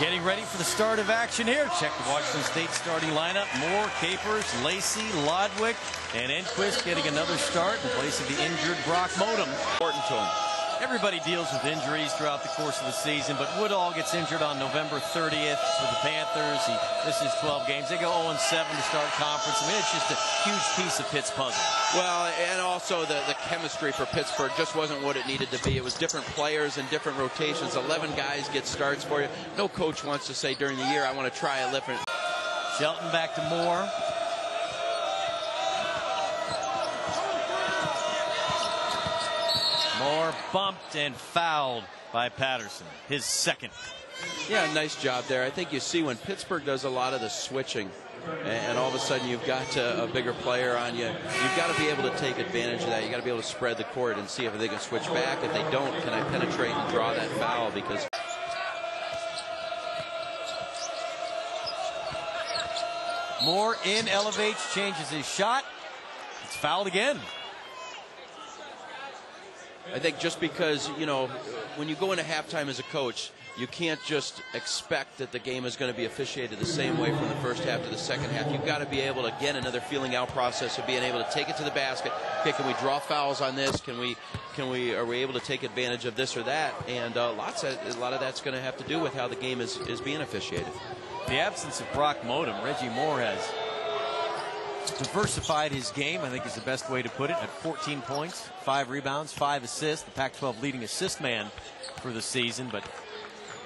Getting ready for the start of action here. Check the Washington State starting lineup. Moore, Capers, Lacey, Lodwick, and Enquist getting another start in place of the injured Brock Modem. Important to him. Everybody deals with injuries throughout the course of the season, but Woodall gets injured on November 30th for the Panthers. He misses 12 games. They go 0-7 to start conference. I mean, it's just a huge piece of Pitt's puzzle. Well, and also the chemistry for Pittsburgh just wasn't what it needed to be. It was different players and different rotations. 11 guys get starts for you. No coach wants to say during the year, I want to try a different. Shelton back to Moore. Moore bumped and fouled by Patterson, his second. Yeah, nice job there. I think you see when Pittsburgh does a lot of the switching, and all of a sudden you've got a bigger player on you, you've got to be able to take advantage of that. You've got to be able to spread the court and see if they can switch back. If they don't, can I penetrate and draw that foul? Because Moore in, elevates, changes his shot. It's fouled again. I think just because, you know, when you go into halftime as a coach, you can't just expect that the game is going to be officiated the same way from the first half to the second half. You've got to be able to, again, another feeling out process of being able to take it to the basket. Okay, can we draw fouls on this? Are we able to take advantage of this or that? And a lot of that's going to have to do with how the game is being officiated. The absence of Brock Modem, Reggie Moore has diversified his game, I think is the best way to put it, at 14 points, 5 rebounds, 5 assists, the Pac-12 leading assist man for the season. But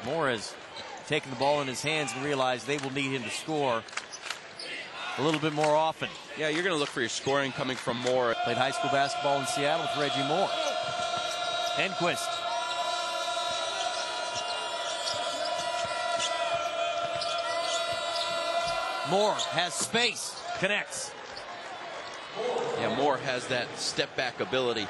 Moore has taken the ball in his hands and realized they will need him to score a little bit more often. Yeah, you're going to look for your scoring coming from Moore. Played high school basketball in Seattle with Reggie Moore. Enquist. Moore has space, connects. Yeah, Moore has that step-back ability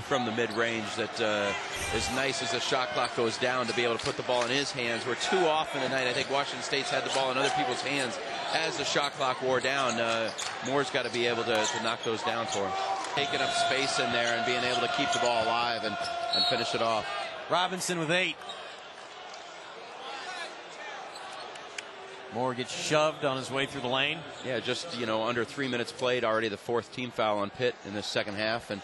from the mid-range that is nice as the shot clock goes down to be able to put the ball in his hands. Where too often tonight, I think Washington State's had the ball in other people's hands as the shot clock wore down. Moore's got to be able to knock those down for him. Taking up space in there and being able to keep the ball alive and finish it off. Robinson with 8. Moore gets shoved on his way through the lane. Yeah, just, you know, under 3 minutes played, already the 4th team foul on Pitt in the second half, and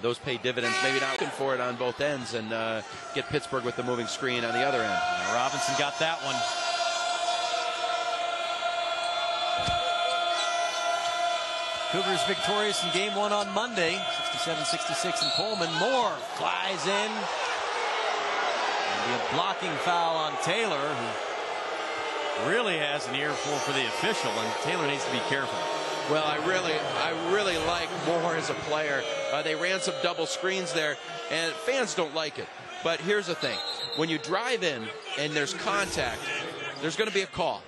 those pay dividends. Maybe not looking for it on both ends, and get Pittsburgh with the moving screen on the other end. Yeah, Robinson got that one. Cougars victorious in game 1 on Monday, 67-66 in Pullman. Moore flies in. And a blocking foul on Taylor, who really has an earful for the official, and Taylor needs to be careful. Well, I really like Moore as a player. They ran some double screens there, and fans don't like it. But here's the thing. When you drive in and there's contact, there's going to be a call.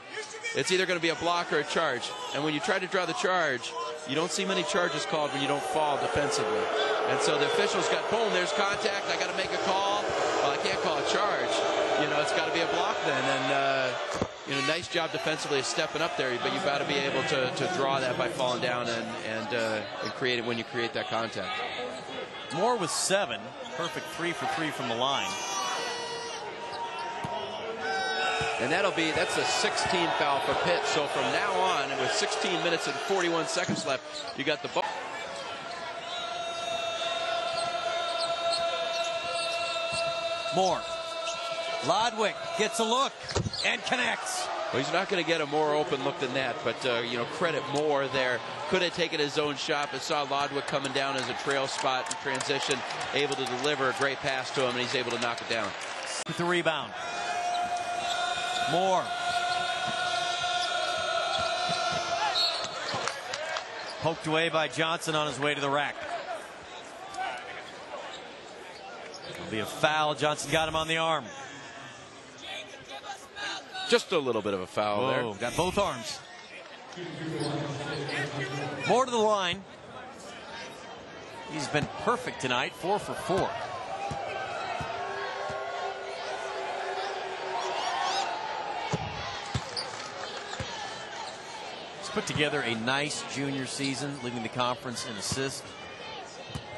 It's either going to be a block or a charge. And when you try to draw the charge, you don't see many charges called when you don't fall defensively. And so the officials got, boom, there's contact. I got to make a call. Well, I can't call a charge. You know, it's got to be a block then. And, you know, nice job defensively of stepping up there, but you've got to be able to draw that by falling down and create it when you create that contact. Moore with 7, perfect 3 for 3 from the line. And that's a 16 foul for Pitt. So from now on, and with 16 minutes and 41 seconds left, you got the ball. Moore. Lodwick gets a look and connects. Well, he's not going to get a more open look than that, but, you know, credit Moore there. Could have taken his own shot, but saw Lodwick coming down as a trail spot in transition, able to deliver a great pass to him, and he's able to knock it down. With the rebound. Moore. Poked away by Johnson on his way to the rack. It'll be a foul. Johnson got him on the arm. Just a little bit of a foul there. Got both arms. Moore to the line. He's been perfect tonight, 4 for 4. He's put together a nice junior season, leading the conference in assists.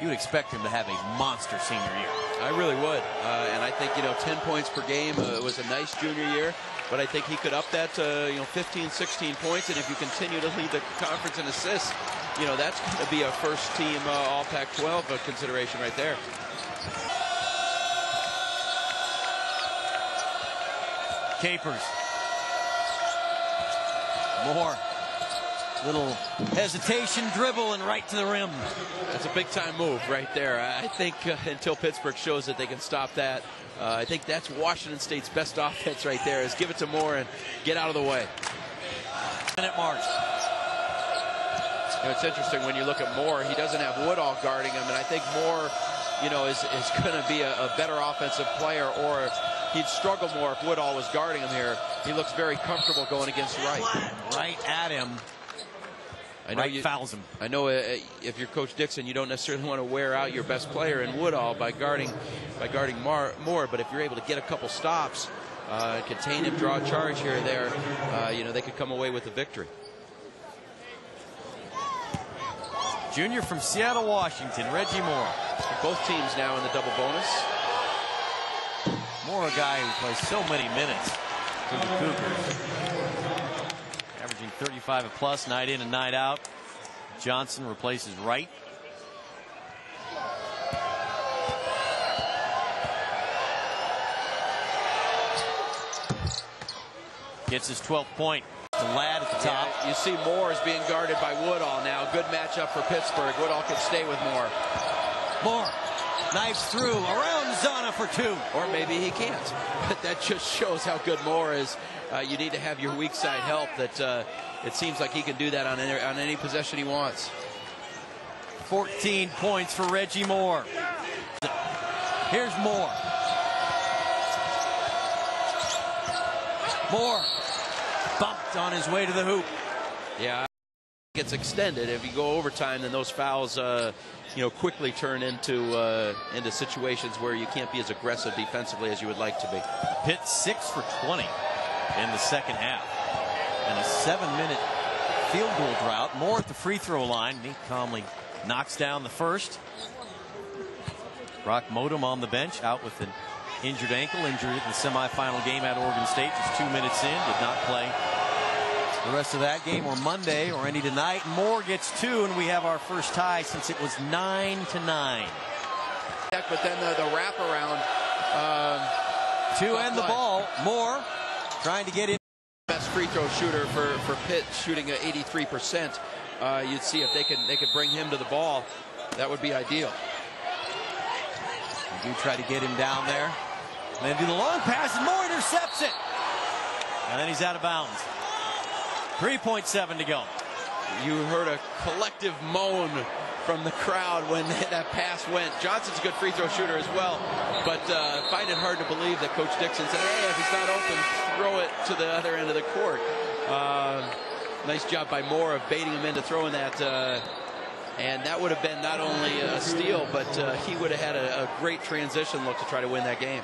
You would expect him to have a monster senior year. I really would. And I think, 10 points per game was a nice junior year. But I think he could up that to 15, 16 points. And if you continue to lead the conference in assists, that's going to be a first-team All Pac-12 consideration right there. Capers. Moore. Little hesitation, dribble, and right to the rim. That's a big-time move right there. I think until Pittsburgh shows that they can stop that, I think that's Washington State's best offense right there, is give it to Moore and get out of the way. Minute march. It's interesting when you look at Moore, he doesn't have Woodall guarding him, and I think Moore, is going to be a better offensive player, or he'd struggle more if Woodall was guarding him here. He looks very comfortable going against Wright. Right at him. I know Wright fouls him. I know if you're Coach Dixon, you don't necessarily want to wear out your best player in Woodall by guarding Moore, but if you're able to get a couple stops, contain him, draw a charge here or there, they could come away with a victory. Junior from Seattle, Washington, Reggie Moore. Both teams now in the double bonus. Moore, a guy who plays so many minutes for the Cougars. Averaging 35 a plus, night in and night out. Johnson replaces Wright. Gets his 12th point. The lad at the top. Yeah, you see Moore is being guarded by Woodall now. Good matchup for Pittsburgh. Woodall can stay with Moore. Moore knives through, around Zana for two. Or maybe he can't. But that just shows how good Moore is. You need to have your weak side help. That it seems like he can do that on any possession he wants. 14 points for Reggie Moore. Here's Moore. Moore bumped on his way to the hoop. Yeah, it's extended. If you go overtime, then those fouls, quickly turn into situations where you can't be as aggressive defensively as you would like to be. Pitt 6 for 20 in the second half, and a 7-minute field goal drought. Moore at the free throw line. He calmly knocks down the first. Brock Modem on the bench, out with an injured ankle, injured in the semifinal game at Oregon State. Just 2 minutes in, did not play the rest of that game or Monday or any tonight. Moore gets two, and we have our first tie since it was 9-9. But then the wraparound to end the ball. Moore trying to get in. Best free throw shooter for Pitt, shooting at 83%. You'd see if they could bring him to the ball. That would be ideal. They do try to get him down there. And then do the long pass, and Moore intercepts it. And then he's out of bounds. 3.7 to go. You heard a collective moan from the crowd when that pass went. Johnson's a good free throw shooter as well, but find it hard to believe that Coach Dixon said, hey, if he's not open, throw it to the other end of the court. Nice job by Moore of baiting him into throwing that. And that would have been not only a steal, but he would have had a great transition look to try to win that game.